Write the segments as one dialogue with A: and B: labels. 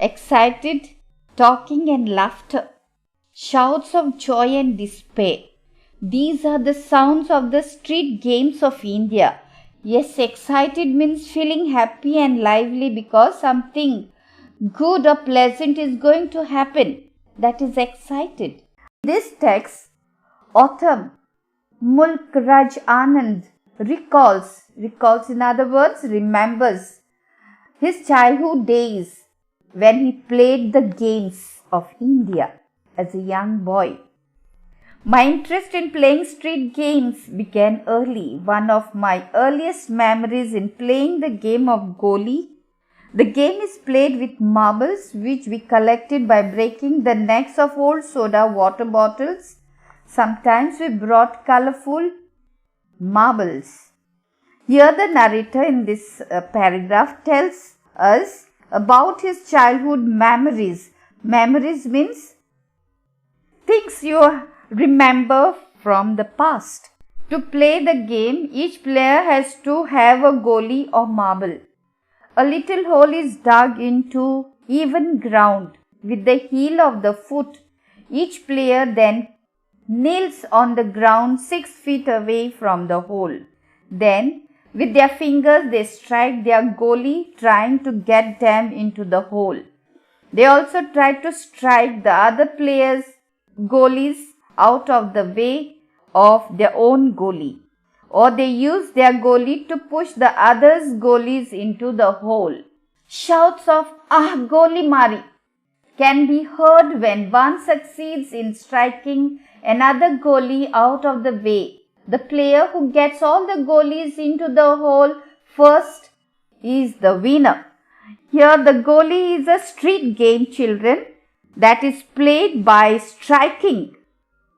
A: excited, talking and laughter, shouts of joy and despair. These are the sounds of the street games of India. Yes, excited means feeling happy and lively because something good or pleasant is going to happen. That is excited. This text, author Mulk Raj Anand recalls in other words, remembers his childhood days when he played the games of India as a young boy. My interest in playing street games began early. One of my earliest memories in playing the game of Goli. The game is played with marbles which we collected by breaking the necks of old soda water bottles. Sometimes we brought colorful marbles. Here the narrator in this paragraph tells us about his childhood memories. Memories means things you remember from the past. To play the game, each player has to have a goli or marble. A little hole is dug into even ground with the heel of the foot. Each player then kneels on the ground 6 feet away from the hole. Then, with their fingers, they strike their goli, trying to get them into the hole. They also try to strike the other players' goalies out of the way of their own goalie, or they use their goalie to push the others' goalies into the hole. Shouts of "Ah, goalie mari" can be heard when one succeeds in striking another goalie out of the way. The player who gets all the goalies into the hole first is the winner. Here the goalie is a street game, children, that is played by striking.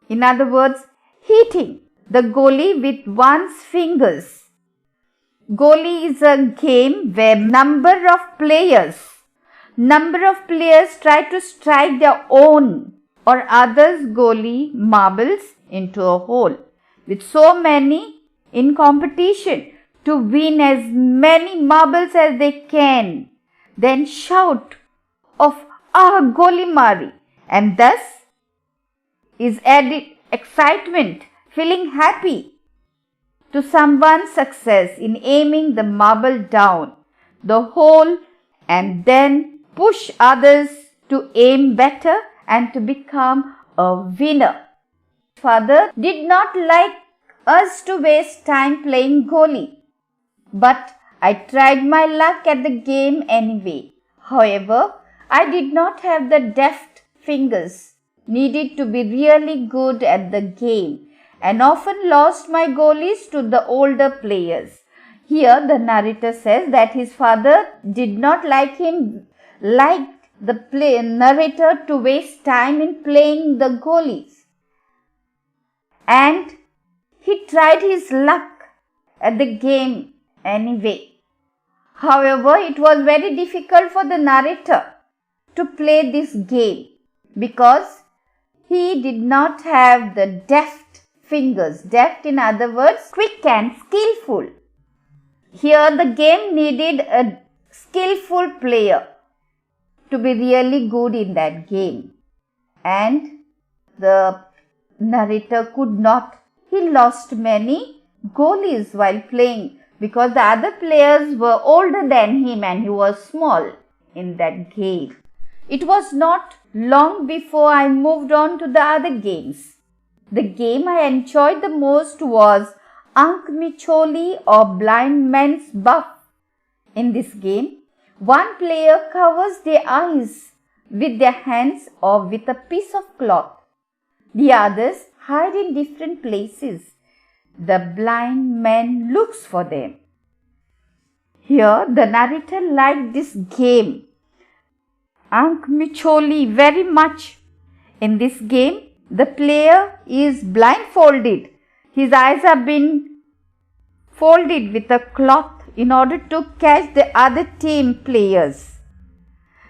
A: In other words, hitting the goalie with one's fingers. Goalie is a game where number of players try to strike their own or others' goalie marbles into a hole, with so many in competition to win as many marbles as they can. Then shout of "Ah, goalie mari," and thus is added excitement, feeling happy to someone's success in aiming the marble down the hole and then push others to aim better and to become a winner. Father did not like us to waste time playing goalie, but I tried my luck at the game anyway. However, I did not have the deft fingers needed to be really good at the game and often lost my goalies to the older players. Here the narrator says that his father did not like the narrator to waste time in playing the goalies, and he tried his luck at the game anyway. However, it was very difficult for the narrator to play this game because he did not have the deft fingers. Deft, in other words, quick and skillful. Here the game needed a skillful player to be really good in that game. And the narrator could not. He lost many goalies while playing because the other players were older than him and he was small in that game. It was not long before I moved on to the other games. The game I enjoyed the most was Ank Micholi or Blind Man's Buff. In this game, one player covers their eyes with their hands or with a piece of cloth. The others hide in different places. The blind man looks for them. Here, the narrator liked this game, Ank Micholi, very much. In this game, the player is blindfolded. His eyes have been folded with a cloth in order to catch the other team players.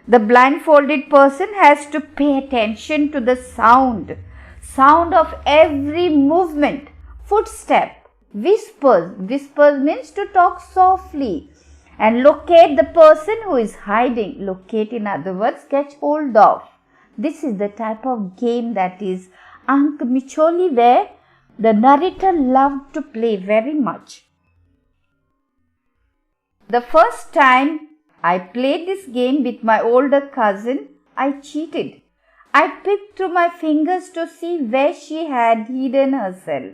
A: The blindfolded person has to pay attention to the sound of every movement, footstep, whispers. Whispers means to talk softly and locate the person who is hiding. Locate, in other words, catch hold of. This is the type of game that is Ank Micholi, where the narrator loved to play very much. The first time I played this game with my older cousin, I cheated. I peeped through my fingers to see where she had hidden herself.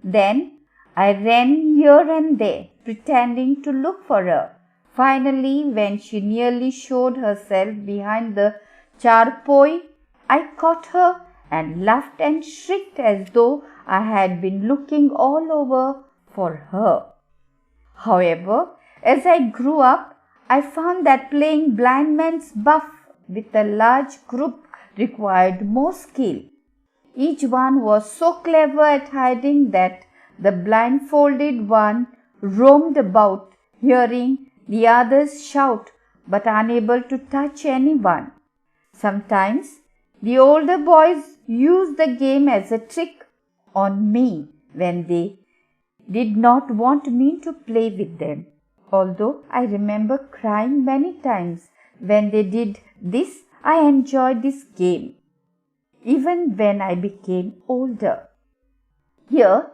A: Then I ran here and there, pretending to look for her. Finally, when she nearly showed herself behind the charpoy, I caught her and laughed and shrieked as though I had been looking all over for her. However, as I grew up, I found that playing blind man's buff with a large group required more skill. Each one was so clever at hiding that the blindfolded one roamed about, hearing the others shout but unable to touch anyone. Sometimes the older boys used the game as a trick on me when they did not want me to play with them. Although I remember crying many times when they did this, I enjoyed this game, even when I became older. Here,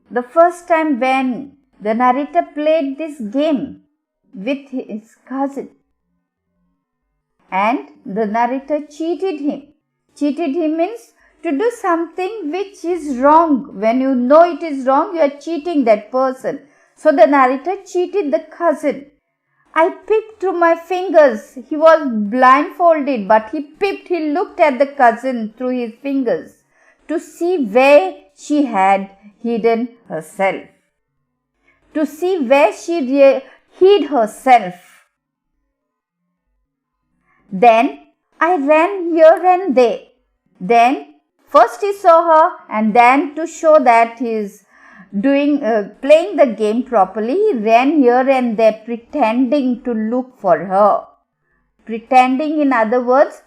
A: the first time when the narrator played this game with his cousin, and the narrator cheated him. Cheated him means to do something which is wrong. When you know it is wrong, you are cheating that person. So the narrator cheated the cousin. I peeped through my fingers. He was blindfolded, but he looked at the cousin through his fingers to see where she had hidden herself. To see where she hid herself. Then I ran here and there. Then first he saw her, and then to show that he is playing the game properly, he ran here and there pretending to look for her. Pretending, in other words,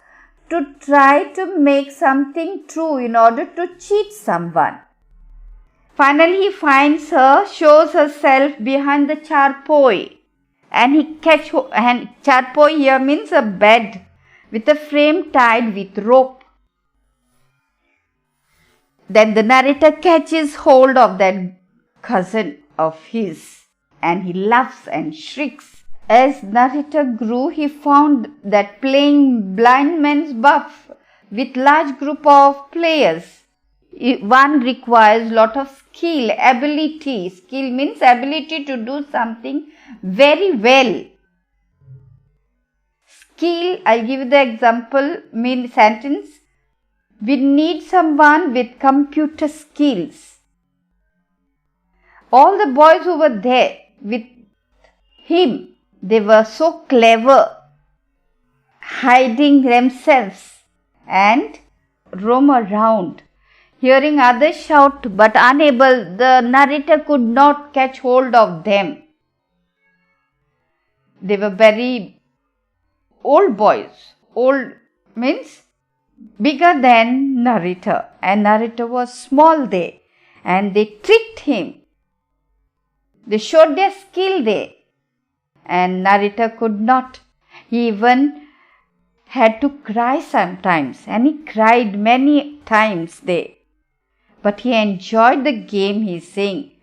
A: to try to make something true in order to cheat someone. Finally, he finds her, shows herself behind the charpoy, and charpoy here means a bed with a frame tied with rope. Then the narrator catches hold of that cousin of his, and he laughs and shrieks. As narrator grew, he found that playing blind man's buff with large group of players, one requires lot of skill, ability. Skill means ability to do something very well. Skill, I'll give you the example, sentence. We need someone with computer skills. All the boys who were there with him, they were so clever, hiding themselves and roam around, hearing others shout but unable, the narrator could not catch hold of them. They were very old boys. Old means bigger than narrator, and narrator was small there, and they tricked him. They showed their skill there, and narrator could not. He even had to cry sometimes, and he cried many times there. But he enjoyed the game, he is saying.